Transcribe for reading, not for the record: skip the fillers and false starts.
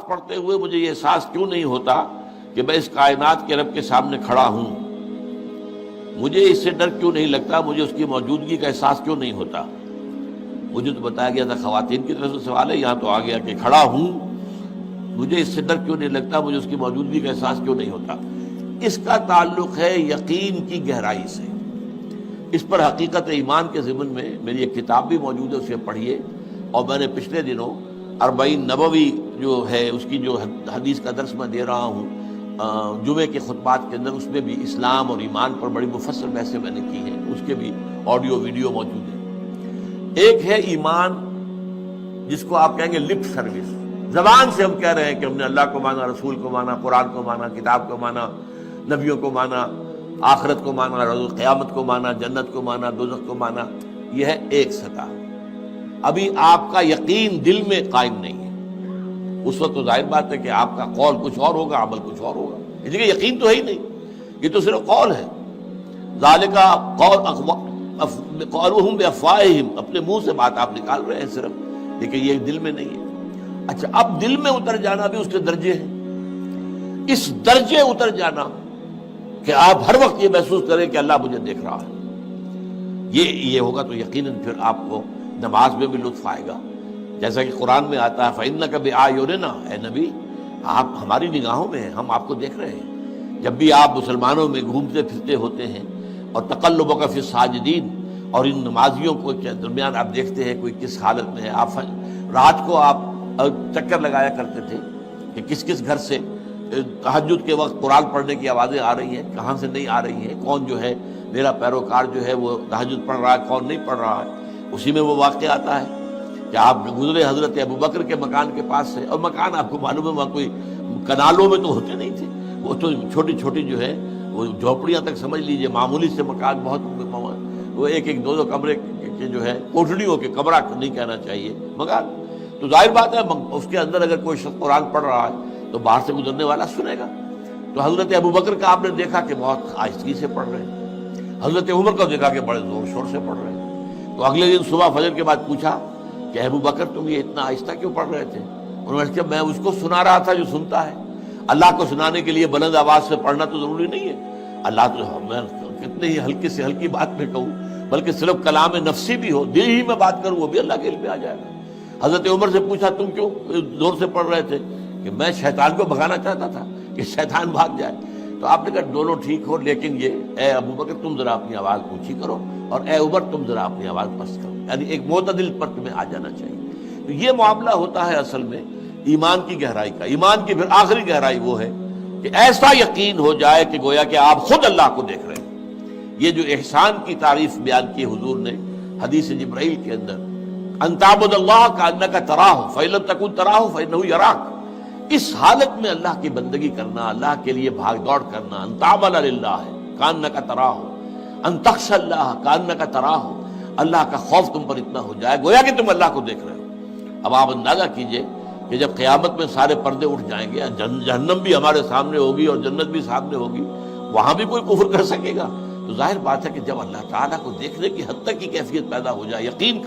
پڑھتے ہوئے مجھے یہ احساس کیوں نہیں ہوتا کہ میں اس کائنات کے رب کے سامنے کھڑا ہوں؟ مجھے اس سے ڈر کیوں نہیں لگتا؟ مجھے اس کی موجودگی کا احساس کیوں نہیں ہوتا؟ مجھے تو بتایا گیا تھا خواتین کی طرف سے سوال ہے، یہاں تو آ گیا کہ کھڑا ہوں، مجھے اس سے ڈر کیوں نہیں لگتا؟ مجھے اس کی موجودگی کا احساس کیوں نہیں ہوتا؟ اس کا تعلق ہے یقین کی گہرائی سے۔ اس پر حقیقت ایمان کے ضمن میں میری ایک کتاب بھی موجود ہے، اسے پڑھیے۔ اور میں نے پچھلے دنوں 40 نبوی جو ہے اس کی جو حدیث کا درس میں دے رہا ہوں جمعے کے خطبات کے اندر، اس میں بھی اسلام اور ایمان پر بڑی مفصل بحثیں میں نے کی ہیں، اس کے بھی آڈیو ویڈیو موجود ہیں۔ ایک ہے ایمان جس کو آپ کہیں گے لپ سروس، زبان سے ہم کہہ رہے ہیں کہ ہم نے اللہ کو مانا، رسول کو مانا، قرآن کو مانا، کتاب کو مانا، نبیوں کو مانا، آخرت کو مانا، روز قیامت کو مانا، جنت کو مانا، دوزخ کو مانا۔ یہ ہے ایک سطح۔ ابھی آپ کا یقین دل میں قائم نہیں ہے۔ اس وقت تو ظاہر بات ہے کہ آپ کا قول کچھ اور ہوگا، عمل کچھ اور ہوگا، اس لیے یقین تو ہے ہی نہیں، یہ تو صرف قول ہے۔ ذالک قولہم بافواہہم، اپنے منہ سے بات آپ نکال رہے ہیں صرف، لیکن یہ دل میں نہیں ہے۔ اچھا، اب دل میں اتر جانا بھی اس کے درجے ہیں۔ اس درجے اتر جانا کہ آپ ہر وقت یہ محسوس کریں کہ اللہ مجھے دیکھ رہا ہے، یہ ہوگا تو یقیناً پھر آپ کو نماز میں بھی لطف آئے گا، جیسا کہ قرآن میں آتا ہے فَإِنَّكَ بِأَعْيُنِنَا، اے نبی آپ ہماری نگاہوں میں ہیں، ہم آپ کو دیکھ رہے ہیں۔ جب بھی آپ مسلمانوں میں گھومتے پھرتے ہوتے ہیں اور تقلبک فی الساجدین، اور ان نمازیوں کو درمیان آپ دیکھتے ہیں کوئی کس حالت میں ہے۔ آپ رات کو آپ چکر لگایا کرتے تھے کہ کس کس گھر سے تہجد کے وقت قرآن پڑھنے کی آوازیں آ رہی ہیں، کہاں سے نہیں آ رہی ہیں، کون جو ہے میرا پیروکار جو ہے وہ تہجد پڑھ رہا ہے، کون نہیں پڑھ رہا ہے۔ اسی میں وہ واقعہ آتا ہے کہ آپ گزرے حضرت ابوبکر کے مکان کے پاس سے، اور مکان آپ کو معلوم ہے وہاں کوئی کنالوں میں تو ہوتے نہیں تھے، وہ تو چھوٹی چھوٹی جو ہے وہ جھوپڑیاں تک سمجھ لیجئے، معمولی سے مکان، بہت وہ ایک دو کمرے کے جو ہے کوٹڑیوں کے، کمرہ نہیں کہنا چاہیے، مکان۔ تو ظاہر بات ہے اس کے اندر اگر کوئی شخص قرآن پڑھ رہا ہے تو باہر سے گزرنے والا سنے گا۔ تو حضرت ابوبکر کا آپ نے دیکھا کہ بہت آہستگی سے پڑھ رہے ہیں، حضرت عمر کو دیکھا کہ بڑے زور شور سے پڑھ رہے ہیں۔ تو اگلے دن صبح فجر کے بعد پوچھا کہ ابوبکر تم یہ اتنا آہستہ کیوں پڑھ رہے تھے؟ انہوں نے کہا میں اس کو سنا رہا تھا جو سنتا ہے۔ اللہ کو سنانے کے لیے بلند آواز سے پڑھنا تو ضروری نہیں ہے، اللہ تو میں کتنے ہی ہلکی سے ہلکی بات میں کہوں، بلکہ صرف کلام نفسی بھی ہو، دل ہی میں بات کروں، وہ بھی اللہ کے علم میں آ جائے گا۔ حضرت عمر سے پوچھا تم کیوں زور سے پڑھ رہے تھے؟ کہ میں شیطان کو بھگانا چاہتا تھا کہ شیطان بھاگ جائے۔ تو آپ نے کہا دونوں ٹھیک ہو، لیکن یہ اے ابوبکر تم ذرا اپنی آواز اونچی کرو، اور اے عمر تم ذرا اپنی آواز پست کرو، یعنی ایک معتدل پر تمہیں آ جانا چاہیے۔ تو یہ معاملہ ہوتا ہے اصل میں ایمان کی گہرائی کا۔ ایمان کی پھر آخری گہرائی وہ ہے کہ ایسا یقین ہو جائے کہ گویا کہ آپ خود اللہ کو دیکھ رہے ہیں۔ یہ جو احسان کی تعریف بیان کی حضور نے حدیث جبرائیل کے اندر، ان تعبد اللہ کانک تراہ فإن لم تکن تراہ فإنہ یراک، اس حالت میں اللہ کی بندگی کرنا، اللہ کے لیے بھاگ دوڑ کرنا، ان تعمل للہ کانک تراہ، ان تخشى اللہ کانک تراہ، اللہ کا خوف تم پر اتنا ہو جائے گویا کہ تم اللہ کو دیکھ رہے ہو۔ اب آپ اندازہ کیجئے کہ جب قیامت میں سارے پردے اٹھ جائیں گے، جہنم بھی ہمارے سامنے ہوگی اور جنت بھی سامنے ہوگی، وہاں بھی کوئی کفر کر سکے گا؟ تو ظاہر بات ہے کہ جب اللہ تعالیٰ کو دیکھنے کی حد تک کی کیفیت پیدا ہو جائے یقین کا،